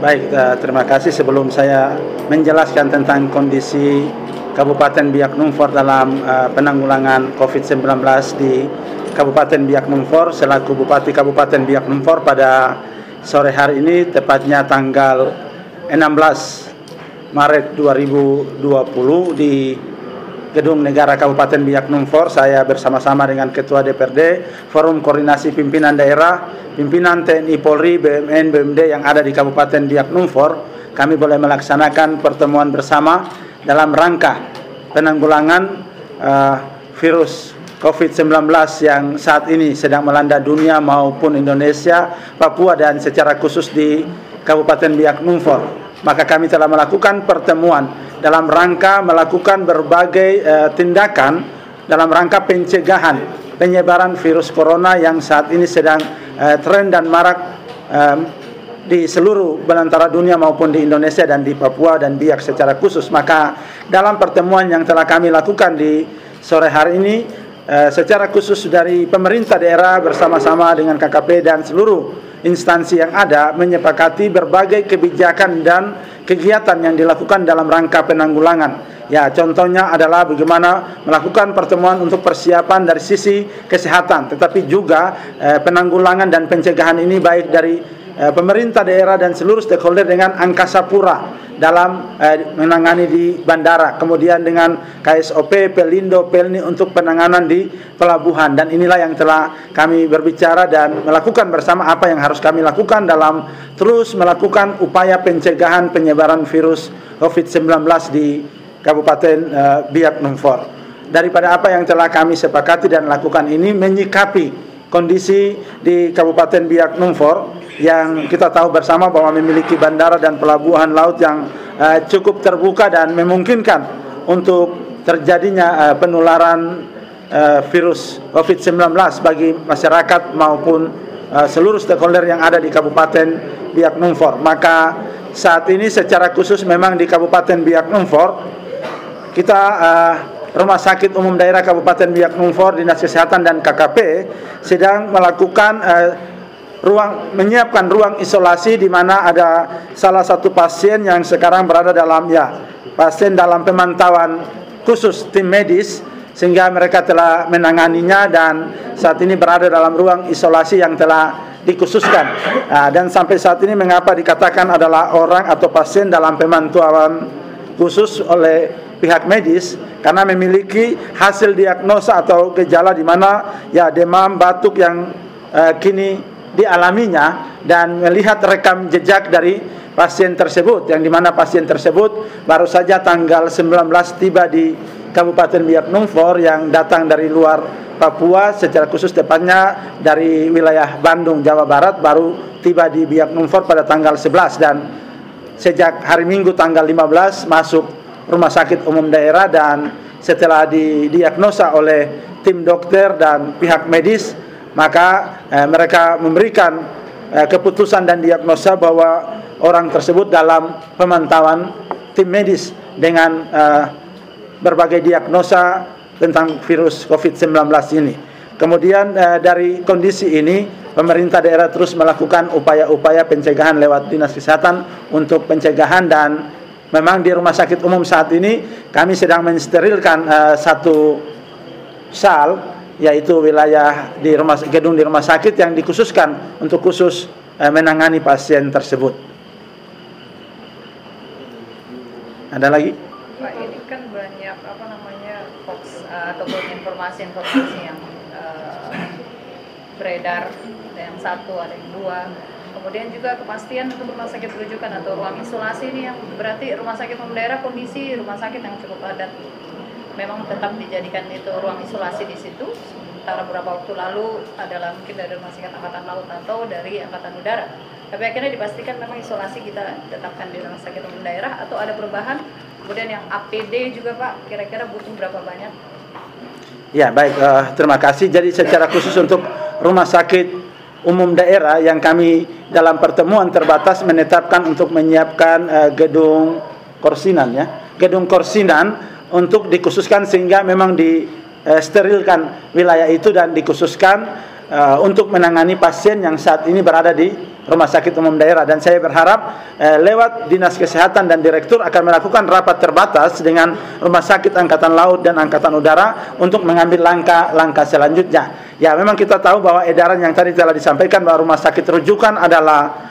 Baik, terima kasih. Sebelum saya menjelaskan tentang kondisi Kabupaten Biak Numfor dalam penanggulangan COVID-19 di Kabupaten Biak Numfor selaku Bupati Kabupaten Biak Numfor pada sore hari ini, tepatnya tanggal 16 Maret 2020 di Gedung Negara Kabupaten Biak Numfor, saya bersama-sama dengan Ketua DPRD, Forum Koordinasi Pimpinan Daerah, Pimpinan TNI Polri, BUMN, BUMD yang ada di Kabupaten Biak Numfor, kami boleh melaksanakan pertemuan bersama dalam rangka penanggulangan virus COVID-19 yang saat ini sedang melanda dunia maupun Indonesia, Papua, dan secara khusus di Kabupaten Biak Numfor. Maka kami telah melakukan pertemuan dalam rangka melakukan berbagai tindakan dalam rangka pencegahan penyebaran virus corona yang saat ini sedang tren dan marak di seluruh belantara dunia maupun di Indonesia dan di Papua dan Biak secara khusus. Maka dalam pertemuan yang telah kami lakukan di sore hari ini, secara khusus dari pemerintah daerah bersama-sama dengan KKP dan seluruh instansi yang ada menyepakati berbagai kebijakan dan kegiatan yang dilakukan dalam rangka penanggulangan. Ya, contohnya adalah bagaimana melakukan pertemuan untuk persiapan dari sisi kesehatan, tetapi juga penanggulangan dan pencegahan ini baik dari pemerintah daerah dan seluruh stakeholder dengan Angkasa Pura dalam menangani di bandara, kemudian dengan KSOP, Pelindo, Pelni untuk penanganan di pelabuhan. Dan inilah yang telah kami berbicara dan melakukan bersama apa yang harus kami lakukan dalam terus melakukan upaya pencegahan penyebaran virus COVID-19 di Kabupaten Biak Numfor. Daripada apa yang telah kami sepakati dan lakukan ini, menyikapi kondisi di Kabupaten Biak Numfor yang kita tahu bersama bahwa memiliki bandara dan pelabuhan laut yang cukup terbuka dan memungkinkan untuk terjadinya penularan virus COVID-19 bagi masyarakat maupun seluruh stakeholder yang ada di Kabupaten Biak Numfor. Maka saat ini secara khusus memang di Kabupaten Biak Numfor kita Rumah Sakit Umum Daerah Kabupaten Biak Numfor, Dinas Kesehatan dan KKP sedang melakukan menyiapkan ruang isolasi di mana ada salah satu pasien yang sekarang berada dalam pasien dalam pemantauan khusus tim medis, sehingga mereka telah menanganinya dan saat ini berada dalam ruang isolasi yang telah dikhususkan. Dan sampai saat ini mengapa dikatakan adalah orang atau pasien dalam pemantauan khusus oleh pihak medis, karena memiliki hasil diagnosa atau gejala di mana demam, batuk yang kini dialaminya, dan melihat rekam jejak dari pasien tersebut yang dimana pasien tersebut baru saja tanggal 19 tiba di Kabupaten Biak Numfor yang datang dari luar Papua, secara khusus tepatnya dari wilayah Bandung, Jawa Barat, baru tiba di Biak Numfor pada tanggal 11 dan sejak hari Minggu tanggal 15 masuk Rumah Sakit Umum Daerah, dan setelah didiagnosa oleh tim dokter dan pihak medis, maka mereka memberikan keputusan dan diagnosa bahwa orang tersebut dalam pemantauan tim medis dengan berbagai diagnosa tentang virus COVID-19 ini. Kemudian dari kondisi ini, pemerintah daerah terus melakukan upaya-upaya pencegahan lewat Dinas Kesehatan untuk pencegahan, dan memang di rumah sakit umum saat ini kami sedang mensterilkan satu sal, yaitu wilayah di gedung di rumah sakit yang dikhususkan untuk khusus menangani pasien tersebut. Ada lagi? Pak, ini kan banyak hoax ataupun informasi yang beredar, ada yang satu, ada yang dua. Kemudian juga kepastian untuk rumah sakit rujukan atau ruang isolasi ini, yang berarti rumah sakit umum daerah kondisi rumah sakit yang cukup padat, memang tetap dijadikan itu ruang isolasi di situ. Sementara beberapa waktu lalu adalah mungkin dari Rumah Sakit Angkatan Laut atau dari Angkatan Udara. Tapi akhirnya dipastikan memang isolasi kita tetapkan di Rumah Sakit Umum Daerah, atau ada perubahan. Kemudian yang APD juga Pak, kira-kira butuh berapa banyak? Ya, baik, terima kasih. Jadi secara khusus untuk Rumah Sakit Umum Daerah yang kami dalam pertemuan terbatas menetapkan untuk menyiapkan gedung korsinan untuk dikhususkan, sehingga memang disterilkan wilayah itu dan dikhususkan untuk menangani pasien yang saat ini berada di Rumah Sakit Umum Daerah. Dan saya berharap lewat Dinas Kesehatan dan Direktur akan melakukan rapat terbatas dengan Rumah Sakit Angkatan Laut dan Angkatan Udara untuk mengambil langkah-langkah selanjutnya. Ya, memang kita tahu bahwa edaran yang tadi telah disampaikan bahwa rumah sakit rujukan adalah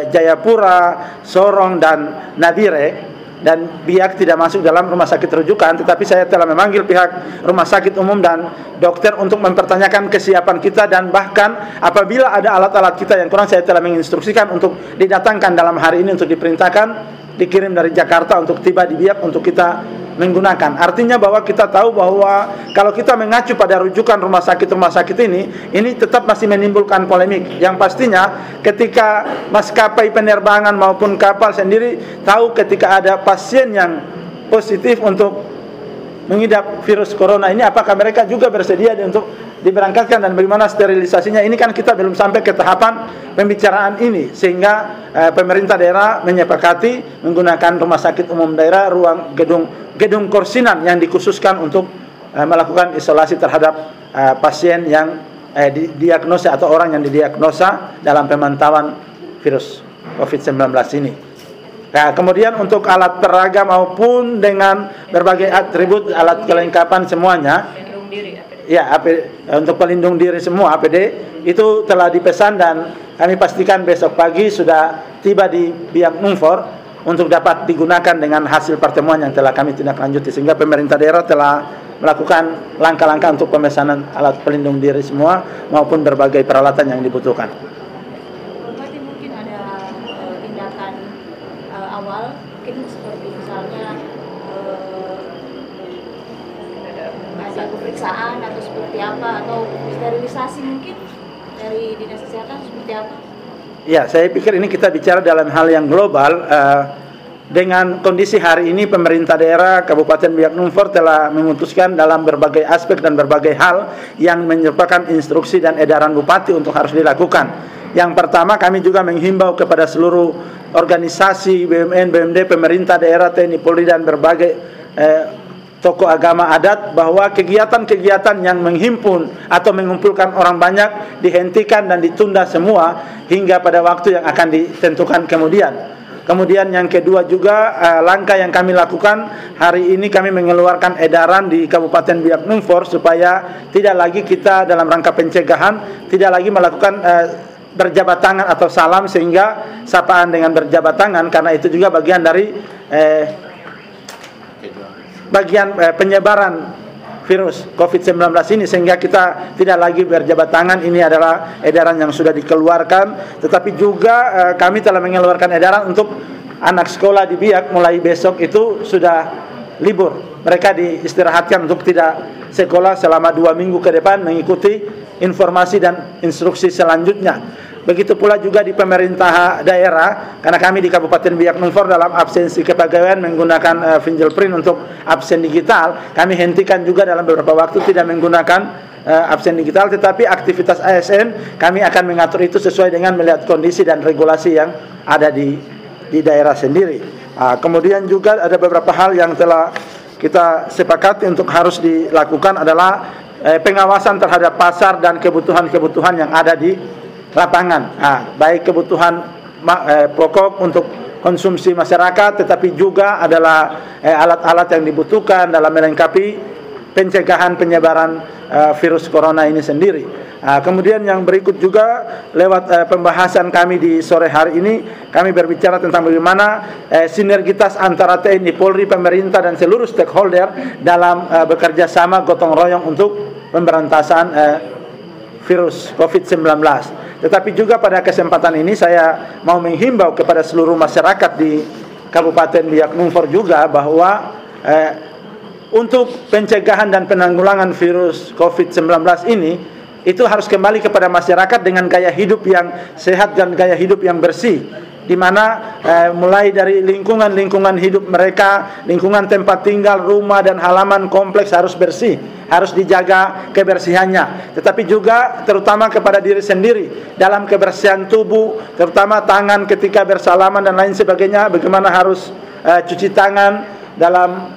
Jayapura, Sorong, dan Nabire, dan Biak tidak masuk dalam rumah sakit rujukan. Tetapi saya telah memanggil pihak rumah sakit umum dan dokter untuk mempertanyakan kesiapan kita, dan bahkan apabila ada alat-alat kita yang kurang, saya telah menginstruksikan untuk didatangkan dalam hari ini untuk diperintahkan dikirim dari Jakarta untuk tiba di Biak untuk kita menggunakan. Artinya bahwa kita tahu bahwa kalau kita mengacu pada rujukan rumah sakit ini tetap masih menimbulkan polemik. Yang pastinya ketika maskapai penerbangan maupun kapal sendiri tahu ketika ada pasien yang positif untuk mengidap virus corona ini, apakah mereka juga bersedia untuk diberangkatkan dan bagaimana sterilisasinya. Ini kan kita belum sampai ke tahapan pembicaraan ini, sehingga pemerintah daerah menyepakati menggunakan rumah sakit umum daerah ruang gedung kursinan yang dikhususkan untuk melakukan isolasi terhadap pasien yang didiagnosa atau orang yang didiagnosa dalam pemantauan virus COVID-19 ini. Nah, kemudian untuk alat peraga maupun dengan berbagai atribut alat kelengkapan semuanya, ya, untuk pelindung diri semua APD itu telah dipesan dan kami pastikan besok pagi sudah tiba di Biak Numfor untuk dapat digunakan dengan hasil pertemuan yang telah kami tindak lanjuti, sehingga pemerintah daerah telah melakukan langkah-langkah untuk pemesanan alat pelindung diri semua maupun berbagai peralatan yang dibutuhkan. Berarti mungkin ada tindakan awal, mungkin seperti misalnya ada pemeriksaan atau seperti apa, atau sterilisasi mungkin dari Dinas Kesehatan seperti apa? Ya, saya pikir ini kita bicara dalam hal yang global. Dengan kondisi hari ini pemerintah daerah Kabupaten Biak Numfor telah memutuskan dalam berbagai aspek dan berbagai hal yang merupakan instruksi dan edaran bupati untuk harus dilakukan. Yang pertama, kami juga menghimbau kepada seluruh organisasi BUMN, BUMD, pemerintah daerah, TNI, Polri, dan berbagai tokoh agama adat bahwa kegiatan-kegiatan yang menghimpun atau mengumpulkan orang banyak dihentikan dan ditunda semua hingga pada waktu yang akan ditentukan kemudian. Kemudian yang kedua juga langkah yang kami lakukan hari ini, kami mengeluarkan edaran di Kabupaten Biak Numfor supaya tidak lagi kita dalam rangka pencegahan tidak lagi melakukan berjabat tangan atau salam, sehingga sapaan dengan berjabat tangan, karena itu juga bagian dari penyebaran virus COVID-19 ini, sehingga kita tidak lagi berjabat tangan. Ini adalah edaran yang sudah dikeluarkan. Tetapi juga kami telah mengeluarkan edaran untuk anak sekolah di Biak mulai besok itu sudah libur. Mereka diistirahatkan untuk tidak sekolah selama 2 minggu ke depan mengikuti informasi dan instruksi selanjutnya. Begitu pula juga di pemerintah daerah, karena kami di Kabupaten Biak Numfor dalam absensi kepegawaian menggunakan fingerprint untuk absen digital, kami hentikan juga dalam beberapa waktu tidak menggunakan absen digital, tetapi aktivitas ASN kami akan mengatur itu sesuai dengan melihat kondisi dan regulasi yang ada di daerah sendiri. Kemudian juga ada beberapa hal yang telah kita sepakati untuk harus dilakukan adalah pengawasan terhadap pasar dan kebutuhan-kebutuhan yang ada di lapangan, baik kebutuhan pokok untuk konsumsi masyarakat, tetapi juga adalah alat-alat yang dibutuhkan dalam melengkapi pencegahan penyebaran virus corona ini sendiri. Kemudian yang berikut juga lewat pembahasan kami di sore hari ini, kami berbicara tentang bagaimana sinergitas antara TNI, Polri, pemerintah, dan seluruh stakeholder dalam bekerja sama gotong royong untuk pemberantasan virus COVID-19. Tetapi juga pada kesempatan ini saya mau menghimbau kepada seluruh masyarakat di Kabupaten Biak Numfor juga bahwa untuk pencegahan dan penanggulangan virus COVID-19 ini itu harus kembali kepada masyarakat dengan gaya hidup yang sehat dan gaya hidup yang bersih, di mana mulai dari lingkungan hidup mereka, lingkungan tempat tinggal, rumah dan halaman kompleks harus bersih, harus dijaga kebersihannya. Tetapi juga terutama kepada diri sendiri dalam kebersihan tubuh, terutama tangan ketika bersalaman dan lain sebagainya, bagaimana harus cuci tangan dalam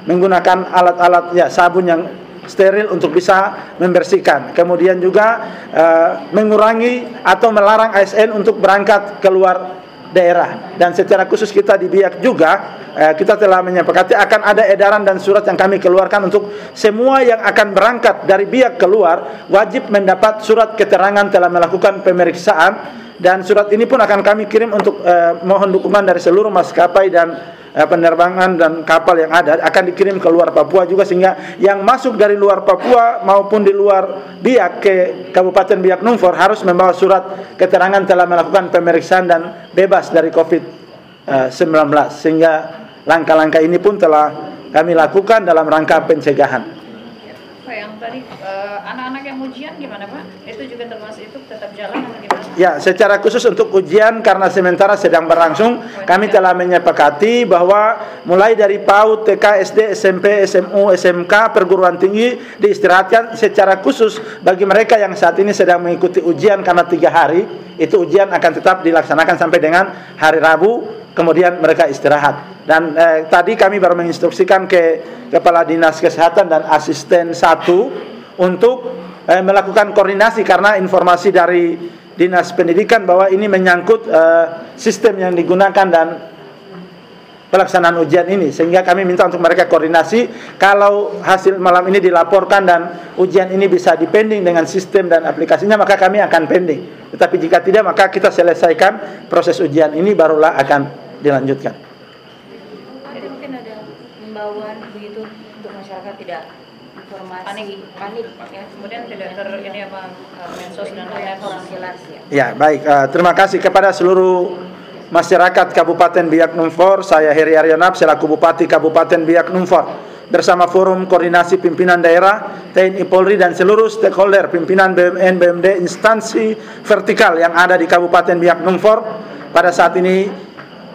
menggunakan alat-alat sabun yang steril untuk bisa membersihkan. Kemudian juga mengurangi atau melarang ASN untuk berangkat keluar daerah. Dan secara khusus kita di Biak juga kita telah menyepakati akan ada edaran dan surat yang kami keluarkan untuk semua yang akan berangkat dari Biak keluar wajib mendapat surat keterangan telah melakukan pemeriksaan, dan surat ini pun akan kami kirim untuk mohon dukungan dari seluruh maskapai dan penerbangan dan kapal yang ada akan dikirim ke luar Papua juga, sehingga yang masuk dari luar Papua maupun di luar Biak ke Kabupaten Biak Numfor harus membawa surat keterangan telah melakukan pemeriksaan dan bebas dari COVID-19, sehingga langkah-langkah ini pun telah kami lakukan dalam rangka pencegahan. Pak, yang tadi anak-anak yang ujian gimana Pak? Itu juga termasuk itu tetap jalan atau gimana? Ya, secara khusus untuk ujian karena sementara sedang berlangsung, kami telah menyepakati bahwa mulai dari PAUD, TK, SD, SMP, SMU, SMK, perguruan tinggi diistirahatkan secara khusus bagi mereka yang saat ini sedang mengikuti ujian karena 3 hari, itu ujian akan tetap dilaksanakan sampai dengan hari Rabu, kemudian mereka istirahat. Dan tadi kami baru menginstruksikan ke Kepala Dinas Kesehatan dan Asisten 1 untuk melakukan koordinasi karena informasi dari Dinas Pendidikan bahwa ini menyangkut sistem yang digunakan dan pelaksanaan ujian ini, sehingga kami minta untuk mereka koordinasi. Kalau hasil malam ini dilaporkan dan ujian ini bisa dipending dengan sistem dan aplikasinya, maka kami akan pending. Tetapi jika tidak, maka kita selesaikan proses ujian ini barulah akan dilanjutkan. Jadi mungkin ada himbauan begitu untuk masyarakat tidak informasi panik ya. Kemudian tidak ini apa medsos dan lain-lain orang jelas ya. Ya, baik. Terima kasih kepada seluruh masyarakat Kabupaten Biak Numfor. Saya Heri Aryanap selaku Bupati Kabupaten Biak Numfor bersama Forum Koordinasi Pimpinan Daerah, TNI Polri dan seluruh stakeholder pimpinan BUMN, BUMD, instansi vertikal yang ada di Kabupaten Biak Numfor pada saat ini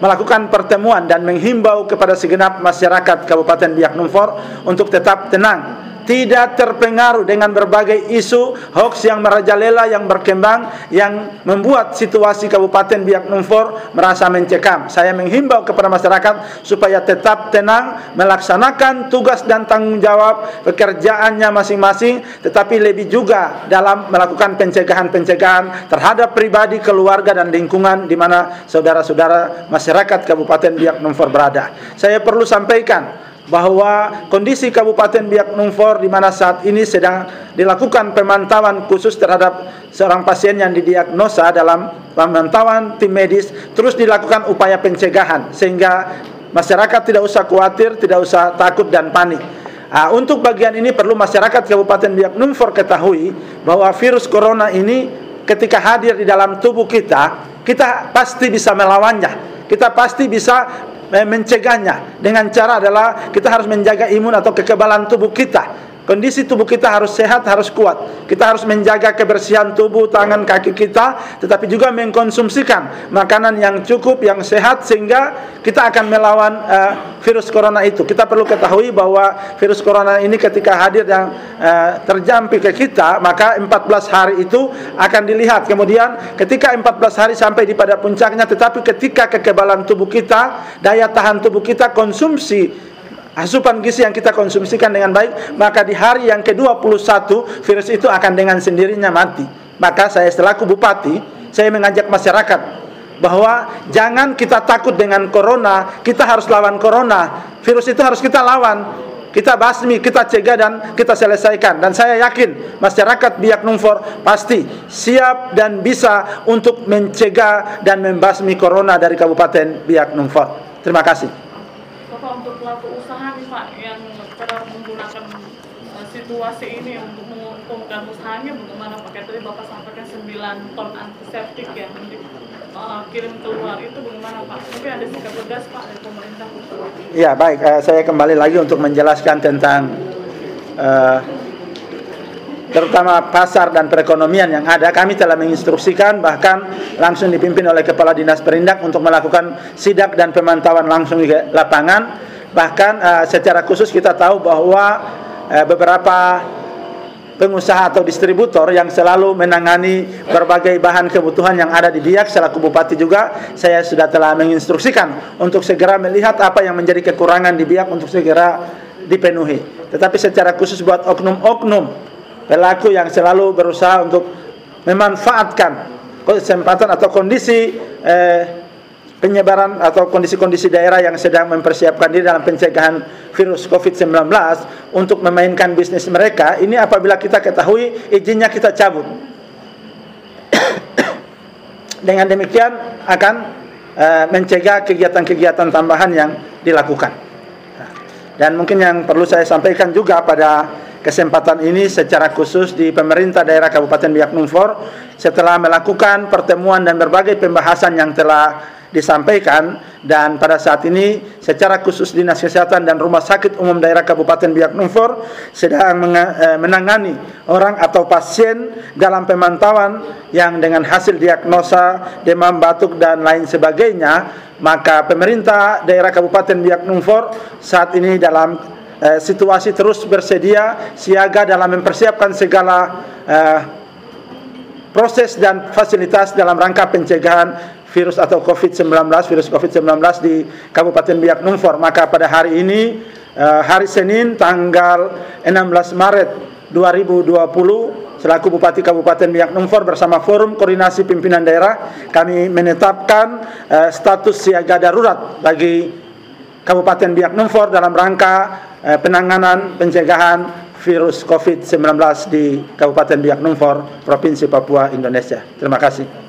melakukan pertemuan dan menghimbau kepada segenap masyarakat Kabupaten Biak Numfor untuk tetap tenang, tidak terpengaruh dengan berbagai isu hoax yang merajalela, yang berkembang, yang membuat situasi Kabupaten Biak Numfor merasa mencekam. Saya menghimbau kepada masyarakat supaya tetap tenang, melaksanakan tugas dan tanggung jawab pekerjaannya masing-masing, tetapi lebih juga dalam melakukan pencegahan-pencegahan terhadap pribadi, keluarga, dan lingkungan di mana saudara-saudara masyarakat Kabupaten Biak Numfor berada. Saya perlu sampaikan bahwa kondisi Kabupaten Biak Numfor di mana saat ini sedang dilakukan pemantauan khusus terhadap seorang pasien yang didiagnosa. Dalam pemantauan tim medis terus dilakukan upaya pencegahan sehingga masyarakat tidak usah khawatir, tidak usah takut dan panik. Untuk bagian ini perlu masyarakat Kabupaten Biak Numfor ketahui bahwa virus corona ini ketika hadir di dalam tubuh kita, kita pasti bisa melawannya. Kita pasti bisa mencegahnya. Dengan cara adalah kita harus menjaga imun atau kekebalan tubuh kita. Kondisi tubuh kita harus sehat, harus kuat. Kita harus menjaga kebersihan tubuh, tangan, kaki kita, tetapi juga mengkonsumsikan makanan yang cukup, yang sehat, sehingga kita akan melawan virus corona itu. Kita perlu ketahui bahwa virus corona ini ketika hadir yang terjampi ke kita, maka 14 hari itu akan dilihat. Kemudian ketika 14 hari sampai di pada puncaknya, tetapi ketika kekebalan tubuh kita, daya tahan tubuh kita, konsumsi asupan gizi yang kita konsumsikan dengan baik, maka di hari yang ke-21 virus itu akan dengan sendirinya mati. Maka saya selaku bupati, saya mengajak masyarakat bahwa jangan kita takut dengan corona, kita harus lawan corona. Virus itu harus kita lawan, kita basmi, kita cegah dan kita selesaikan. Dan saya yakin masyarakat Biak Numfor pasti siap dan bisa untuk mencegah dan membasmi corona dari Kabupaten Biak Numfor. Terima kasih. Bapak, untuk pelaku usaha nih Pak yang pada menggunakan situasi ini untuk menguntungkan usahanya, bagaimana Pak? Tadi Bapak sampaikan 9 ton antiseptik yang dikirim keluar, itu bagaimana Pak? Mungkin ada sikap tegas Pak dari pemerintah? Ya baik, saya kembali lagi untuk menjelaskan tentang terutama pasar dan perekonomian yang ada. Kami telah menginstruksikan, bahkan langsung dipimpin oleh Kepala Dinas Perindak untuk melakukan sidak dan pemantauan langsung di lapangan. Bahkan secara khusus kita tahu bahwa beberapa pengusaha atau distributor yang selalu menangani berbagai bahan kebutuhan yang ada di Biak, selaku bupati juga saya sudah telah menginstruksikan untuk segera melihat apa yang menjadi kekurangan di Biak untuk segera dipenuhi. tetapi secara khusus buat oknum-oknum pelaku yang selalu berusaha untuk memanfaatkan kesempatan atau kondisi penyebaran atau kondisi-kondisi daerah yang sedang mempersiapkan diri dalam pencegahan virus COVID-19 untuk memainkan bisnis mereka. Ini apabila kita ketahui, izinnya kita cabut. Dengan demikian akan mencegah kegiatan-kegiatan tambahan yang dilakukan. Dan mungkin yang perlu saya sampaikan juga pada kesempatan ini secara khusus di pemerintah daerah Kabupaten Biak Numfor, setelah melakukan pertemuan dan berbagai pembahasan yang telah disampaikan, dan pada saat ini secara khusus Dinas Kesehatan dan Rumah Sakit Umum Daerah Kabupaten Biak Numfor sedang menangani orang atau pasien dalam pemantauan yang dengan hasil diagnosa demam, batuk dan lain sebagainya. Maka pemerintah daerah Kabupaten Biak Numfor saat ini dalam situasi terus bersedia siaga dalam mempersiapkan segala proses dan fasilitas dalam rangka pencegahan virus atau virus COVID-19 di Kabupaten Biak Numfor. Maka pada hari ini, hari Senin tanggal 16 Maret 2020, selaku Bupati Kabupaten Biak Numfor bersama Forum Koordinasi Pimpinan Daerah, kami menetapkan status siaga darurat bagi Kabupaten Biak Numfor dalam rangka penanganan pencegahan virus COVID-19 di Kabupaten Biak Numfor, Provinsi Papua, Indonesia. Terima kasih.